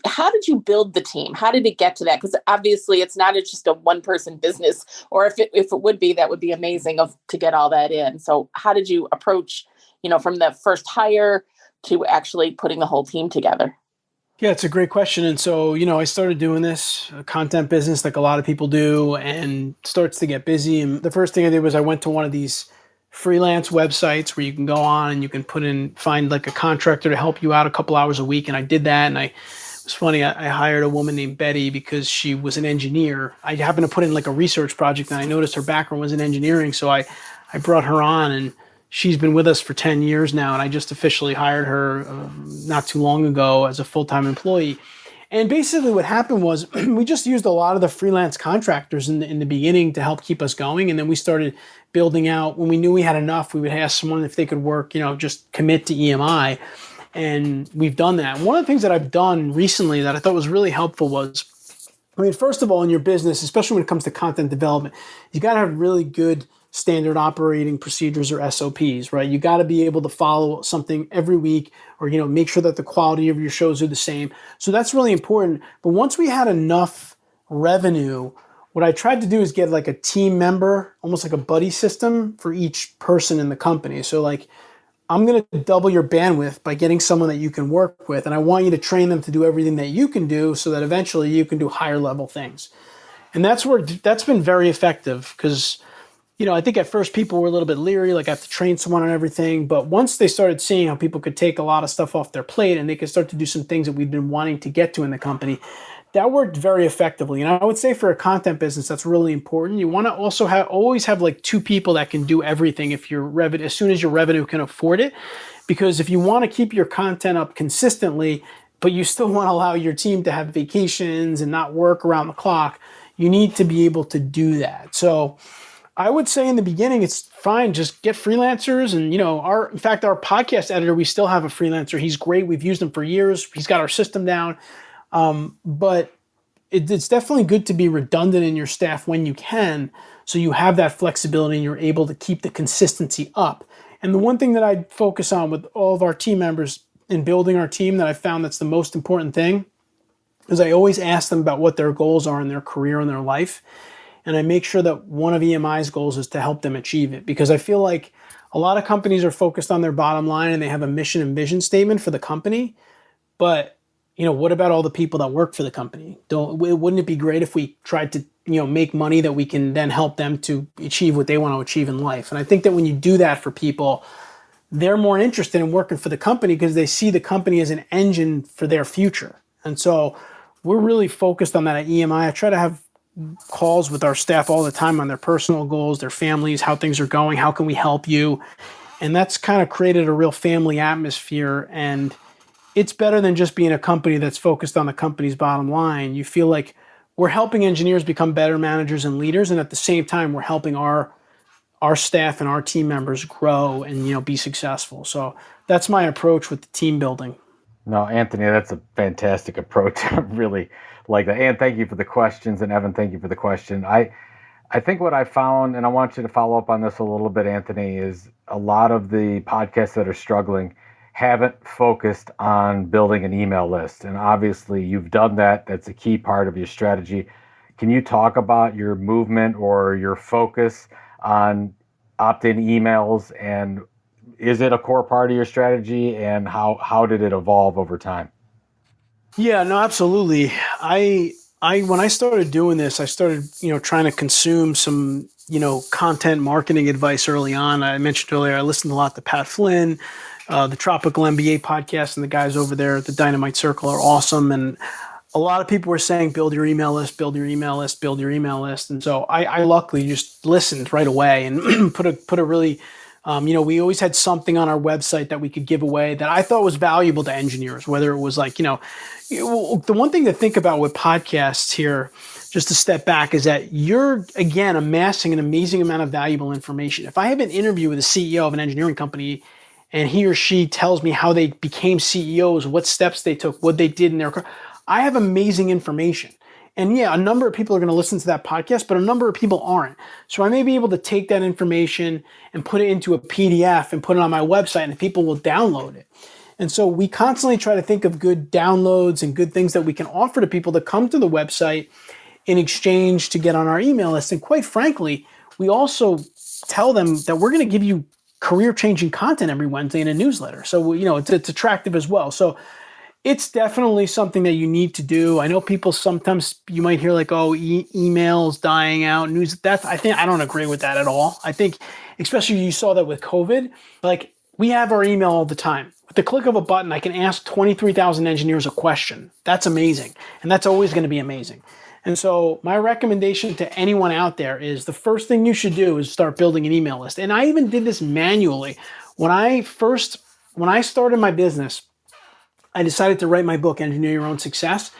how did you build the team? How did it get to that? Because obviously it's not just a one person business, or if it would be, that would be amazing to get all that in. So how did you approach, from the first hire to actually putting the whole team together? Yeah, it's a great question. And so, I started doing this content business like a lot of people do, and starts to get busy. And the first thing I did was I went to one of these freelance websites where you can go on and you can find like a contractor to help you out a couple hours a week. And I did that. And it was funny. I hired a woman named Betty because she was an engineer. I happened to put in like a research project, and I noticed her background was in engineering. So I brought her on, and she's been with us for 10 years now, and I just officially hired her not too long ago as a full-time employee. And basically what happened was we just used a lot of the freelance contractors in the beginning to help keep us going. And then we started building out. When we knew we had enough, we would ask someone if they could work, just commit to EMI. And we've done that. One of the things that I've done recently that I thought was really helpful was, first of all, in your business, especially when it comes to content development, you got to have really good standard operating procedures or SOPs, right? You got to be able to follow something every week, or make sure that the quality of your shows are the same. So that's really important. But once we had enough revenue, what I tried to do is get like a team member, almost like a buddy system for each person in the company. So like, I'm going to double your bandwidth by getting someone that you can work with, and I want you to train them to do everything that you can do so that eventually you can do higher level things. And that's been very effective because I think at first people were a little bit leery, like I have to train someone on everything. But once they started seeing how people could take a lot of stuff off their plate and they could start to do some things that we've been wanting to get to in the company, that worked very effectively. And I would say for a content business, that's really important. You want to also always have like two people that can do everything if your revenue, as soon as your revenue can afford it. Because if you want to keep your content up consistently, but you still want to allow your team to have vacations and not work around the clock, you need to be able to do that. So I would say in the beginning, it's fine. Just get freelancers. And, in fact, our podcast editor, we still have a freelancer. He's great. We've used him for years. He's got our system down. But it's definitely good to be redundant in your staff when you can, so you have that flexibility and you're able to keep the consistency up. And the one thing that I focus on with all of our team members in building our team that I found that's the most important thing is I always ask them about what their goals are in their career and their life. And I make sure that one of EMI's goals is to help them achieve it, because I feel like a lot of companies are focused on their bottom line and they have a mission and vision statement for the company. But, what about all the people that work for the company? Wouldn't it be great if we tried to, make money that we can then help them to achieve what they want to achieve in life? And I think that when you do that for people, they're more interested in working for the company because they see the company as an engine for their future. And so we're really focused on that at EMI. I try to have calls with our staff all the time on their personal goals, their families, how things are going, how can we help you? And that's kind of created a real family atmosphere. And it's better than just being a company that's focused on the company's bottom line. You feel like we're helping engineers become better managers and leaders. And at the same time, we're helping our staff and our team members grow and, be successful. So that's my approach with the team building. No, Anthony, that's a fantastic approach. I really like that. And thank you for the questions. And Evan, thank you for the question. I think what I found, and I want you to follow up on this a little bit, Anthony, is a lot of the podcasts that are struggling haven't focused on building an email list. And obviously you've done that. That's a key part of your strategy. Can you talk about your movement or your focus on opt-in emails, and is it a core part of your strategy, and how did it evolve over time? Yeah, no, absolutely. I when I started doing this, I started, trying to consume some, content marketing advice early on. I mentioned earlier, I listened a lot to Pat Flynn, the Tropical MBA podcast, and the guys over there at the Dynamite Circle are awesome. And a lot of people were saying, build your email list, build your email list, build your email list. And so I luckily just listened right away and put a really, we always had something on our website that we could give away that I thought was valuable to engineers, whether it was like, the one thing to think about with podcasts here, just to step back, is that you're, again, amassing an amazing amount of valuable information. If I have an interview with a CEO of an engineering company and he or she tells me how they became CEOs, what steps they took, what they did in their career, I have amazing information. And yeah, a number of people are going to listen to that podcast, but a number of people aren't. So I may be able to take that information and put it into a PDF and put it on my website, and people will download it. And so we constantly try to think of good downloads and good things that we can offer to people that come to the website in exchange to get on our email list. And quite frankly, we also tell them that we're going to give you career-changing content every Wednesday in a newsletter. So, it's attractive as well. So it's definitely something that you need to do. I know people sometimes, you might hear like, oh, emails dying out, news. I don't agree with that at all. I think, especially you saw that with COVID, like we have our email all the time. With the click of a button, I can ask 23,000 engineers a question. That's amazing. And that's always going to be amazing. And so my recommendation to anyone out there is the first thing you should do is start building an email list. And I even did this manually. When I started my business, I decided to write my book, Engineer Your Own Success.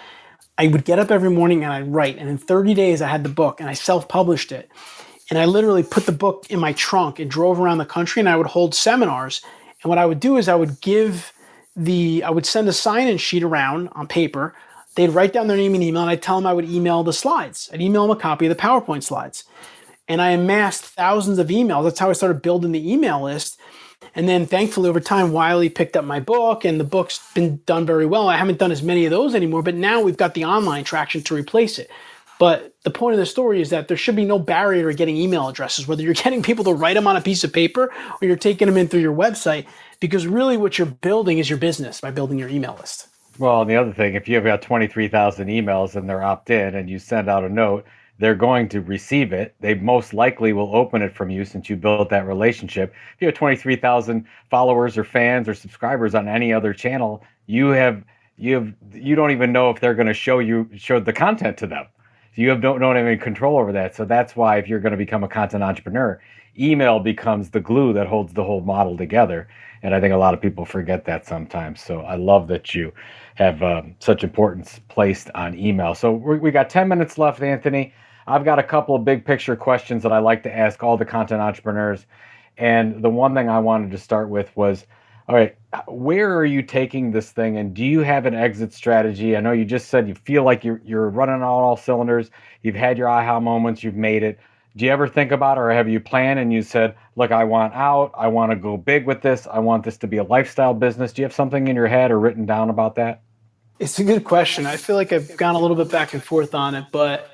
I would get up every morning and I'd write. And in 30 days, I had the book and I self-published it. And I literally put the book in my trunk and drove around the country and I would hold seminars. And what I would do is I would send a sign-in sheet around on paper. They'd write down their name and email, and I'd tell them I would email the slides. I'd email them a copy of the PowerPoint slides. And I amassed thousands of emails. That's how I started building the email list. And then thankfully over time, Wiley picked up my book and the book's been done very well. I haven't done as many of those anymore, but now we've got the online traction to replace it. But the point of the story is that there should be no barrier to getting email addresses, whether you're getting people to write them on a piece of paper or you're taking them in through your website, because really what you're building is your business by building your email list. Well, and the other thing, if you've got 23,000 emails and they're opt-in and you send out a note, they're going to receive it. They most likely will open it from you since you built that relationship. If you have 23,000 followers or fans or subscribers on any other channel, you don't even know if they're going to show the content to them. You don't have any control over that. So that's why if you're going to become a content entrepreneur, email becomes the glue that holds the whole model together. And I think a lot of people forget that sometimes. So I love that you have such importance placed on email. So we got 10 minutes left, Anthony. I've got a couple of big picture questions that I like to ask all the content entrepreneurs. And the one thing I wanted to start with was, all right, where are you taking this thing? And do you have an exit strategy? I know you just said you feel like you're running on all cylinders. You've had your aha moments. You've made it. Do you ever think about it, or have you planned and you said, look, I want out. I want to go big with this. I want this to be a lifestyle business. Do you have something in your head or written down about that? It's a good question. I feel like I've gone a little bit back and forth on it, but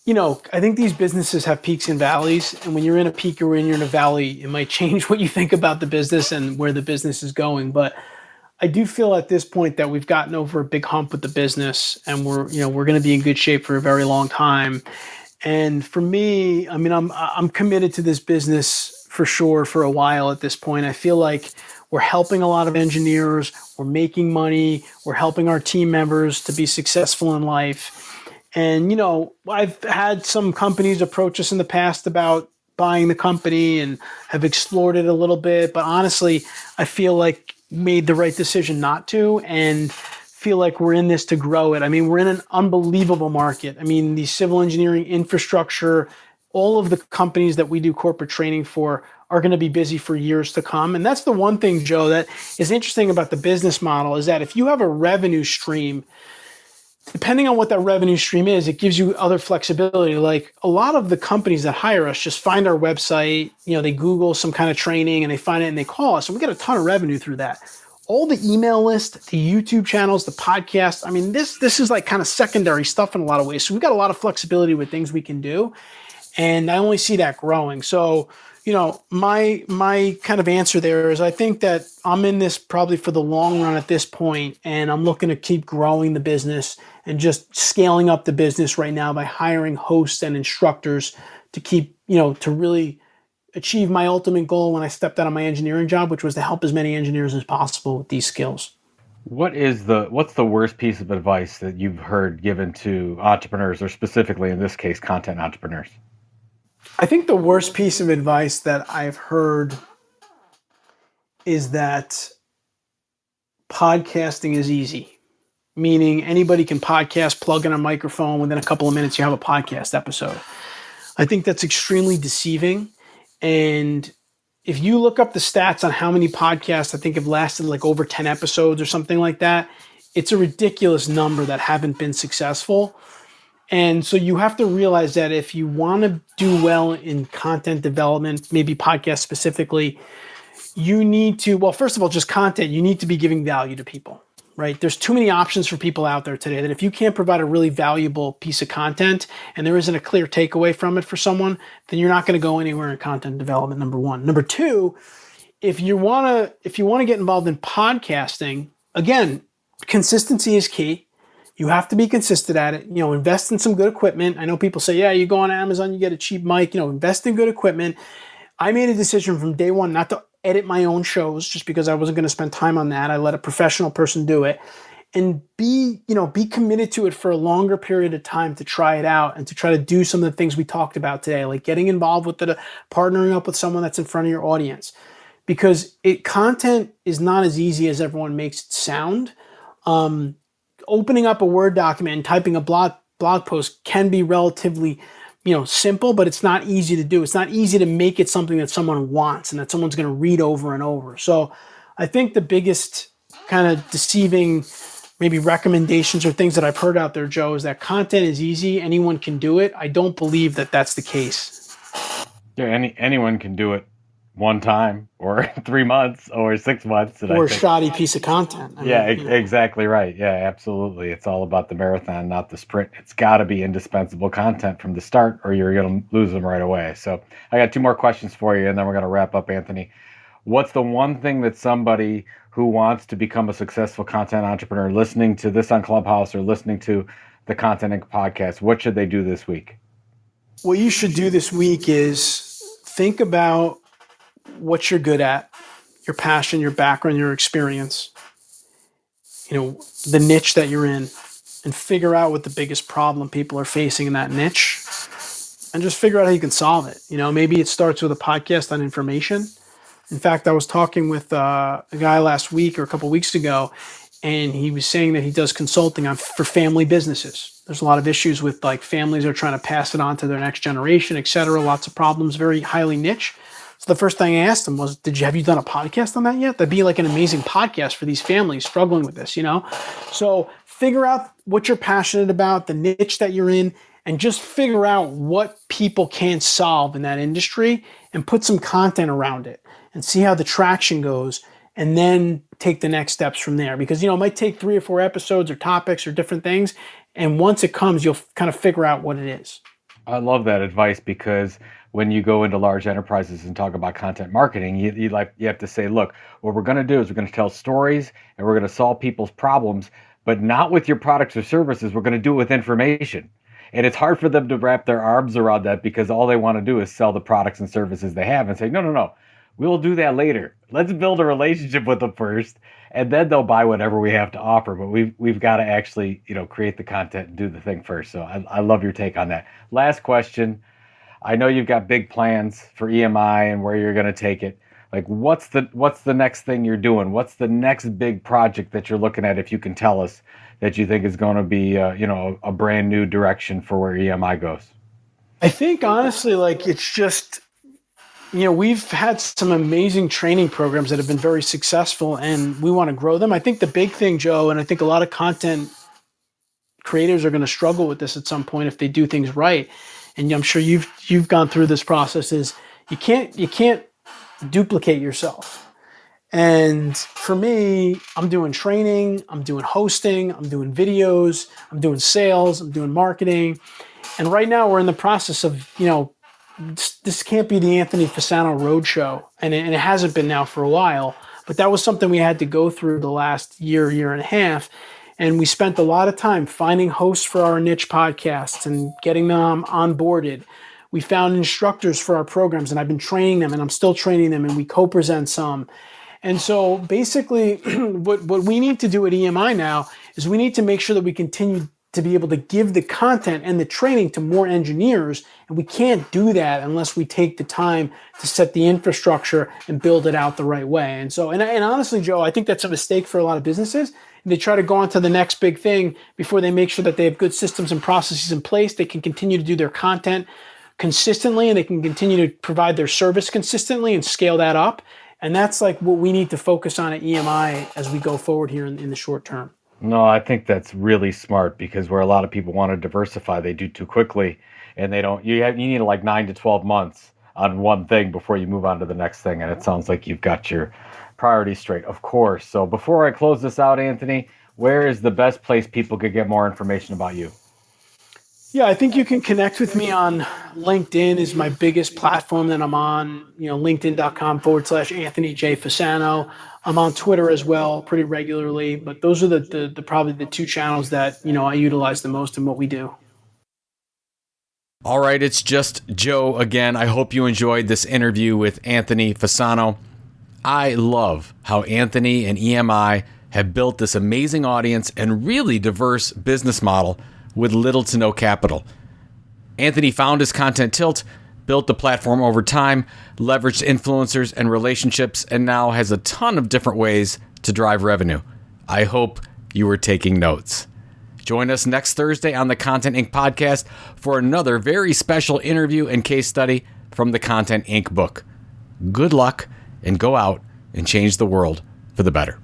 I think these businesses have peaks and valleys. And when you're in a peak or when you're in a valley, it might change what you think about the business and where the business is going. But I do feel at this point that we've gotten over a big hump with the business and we're going to be in good shape for a very long time. And for me, I mean, I'm committed to this business for sure for a while at this point. I feel like we're helping a lot of engineers, we're making money, we're helping our team members to be successful in life. And, I've had some companies approach us in the past about buying the company and have explored it a little bit. But honestly, I feel like made the right decision not to, and feel like we're in this to grow it. I mean, we're in an unbelievable market. I mean, the civil engineering infrastructure, all of the companies that we do corporate training for are going to be busy for years to come. And that's the one thing, Joe, that is interesting about the business model is that if you have a revenue stream, depending on what that revenue stream is, it gives you other flexibility. Like a lot of the companies that hire us just find our website, they Google some kind of training and they find it and they call us and we get a ton of revenue through that. All the email list, the YouTube channels, the podcast, I mean, this is like kind of secondary stuff in a lot of ways. So we've got a lot of flexibility with things we can do. And I only see that growing. So, my kind of answer there is I think that I'm in this probably for the long run at this point, and I'm looking to keep growing the business and just scaling up the business right now by hiring hosts and instructors to keep, to really achieve my ultimate goal when I stepped out of my engineering job, which was to help as many engineers as possible with these skills. What's the worst piece of advice that you've heard given to entrepreneurs, or specifically in this case, content entrepreneurs? I think the worst piece of advice that I've heard is that podcasting is easy, meaning anybody can podcast, plug in a microphone, within a couple of minutes you have a podcast episode. I think that's extremely deceiving. And if you look up the stats on how many podcasts I think have lasted like over 10 episodes or something like that, it's a ridiculous number that haven't been successful. And so you have to realize that if you want to do well in content development, maybe podcast specifically, you need to, well, first of all, just content, you need to be giving value to people, right? There's too many options for people out there today that if you can't provide a really valuable piece of content and there isn't a clear takeaway from it for someone, then you're not going to go anywhere in content development, number one. Number two, if you want to get involved in podcasting, again, consistency is key. You have to be consistent at it. Invest in some good equipment. I know people say, yeah, you go on Amazon, you get a cheap mic. Invest in good equipment. I made a decision from day one not to edit my own shows just because I wasn't going to spend time on that. I let a professional person do it, and be committed to it for a longer period of time to try it out and to try to do some of the things we talked about today, like getting involved with partnering up with someone that's in front of your audience, because content is not as easy as everyone makes it sound. Opening up a Word document and typing a blog post can be relatively simple, but it's not easy to do. It's not easy to make it something that someone wants and that someone's going to read over and over. So I think the biggest kind of deceiving maybe recommendations or things that I've heard out there, Joe, is that content is easy. Anyone can do it. I don't believe that that's the case. Yeah, anyone can do it one time or 3 months or 6 months. Or a shoddy piece of content. Exactly right. Yeah, absolutely. It's all about the marathon, not the sprint. It's got to be indispensable content from the start or you're going to lose them right away. So I got 2 more questions for you and then we're going to wrap up, Anthony. What's the one thing that somebody who wants to become a successful content entrepreneur listening to this on Clubhouse or listening to the Content Inc. podcast, what should they do this week? What you should do this week is think about what you're good at, your passion, your background, your experience, the niche that you're in, and figure out what the biggest problem people are facing in that niche and just figure out how you can solve it. Maybe it starts with a podcast on information. In fact, I was talking with a guy last week or a couple of weeks ago, and he was saying that he does consulting for family businesses. There's a lot of issues with families are trying to pass it on to their next generation, et cetera. Lots of problems, very highly niche. So the first thing I asked him was, have you done a podcast on that yet? That'd be like an amazing podcast for these families struggling with this, So figure out what you're passionate about, the niche that you're in, and just figure out what people can solve in that industry and put some content around it and see how the traction goes, and then take the next steps from there. Because, it might take 3 or 4 episodes or topics or different things. And once it comes, you'll kind of figure out what it is. I love that advice because when you go into large enterprises and talk about content marketing, you have to say, look, what we're going to do is we're going to tell stories and we're going to solve people's problems, but not with your products or services. We're going to do it with information. And it's hard for them to wrap their arms around that because all they want to do is sell the products and services they have and say, no, we'll do that later. Let's build a relationship with them first, and then they'll buy whatever we have to offer. But we've got to actually, create the content and do the thing first. So I love your take on that. Last question. I know you've got big plans for EMI and where you're going to take it. Like, what's the next thing you're doing? What's the next big project that you're looking at, if you can tell us, that you think is going to be, a brand new direction for where EMI goes? I think, honestly, it's just, we've had some amazing training programs that have been very successful, and we want to grow them. I think the big thing, Joe, and I think a lot of content creators are going to struggle with this at some point if they do things right, and I'm sure you've gone through this process, is you can't duplicate yourself. And for me, I'm doing training, I'm doing hosting, I'm doing videos, I'm doing sales, I'm doing marketing. And right now we're in the process of, this can't be the Anthony Fasano roadshow. And it hasn't been now for a while, but that was something we had to go through the last year and a half. And we spent a lot of time finding hosts for our niche podcasts and getting them onboarded. We found instructors for our programs, and I've been training them, and I'm still training them, and we co-present some. And so basically what we need to do at EMI now is we need to make sure that we continue to be able to give the content and the training to more engineers. And we can't do that unless we take the time to set the infrastructure and build it out the right way. And so, and honestly, Joe, I think that's a mistake for a lot of businesses. They try to go on to the next big thing before they make sure that they have good systems and processes in place. They can continue to do their content consistently, and they can continue to provide their service consistently and scale that up. And that's what we need to focus on at EMI as we go forward here in the short term. No, I think that's really smart, because where a lot of people want to diversify, they do too quickly, and they don't. You need 9 to 12 months on one thing before you move on to the next thing. And it sounds like you've got your priorities straight, of course. So before I close this out, Anthony, where is the best place people could get more information about you? Yeah, I think you can connect with me on LinkedIn is my biggest platform that I'm on, linkedin.com/Anthony J. Fasano. I'm on Twitter as well pretty regularly, but those are the probably the two channels that, I utilize the most in what we do. All right, it's just Joe again. I hope you enjoyed this interview with Anthony Fasano. I love how Anthony and EMI have built this amazing audience and really diverse business model with little to no capital. Anthony found his content tilt, built the platform over time, leveraged influencers and relationships, and now has a ton of different ways to drive revenue. I hope you were taking notes. Join us next Thursday on the Content Inc. podcast for another very special interview and case study from the Content Inc. book. Good luck, and go out and change the world for the better.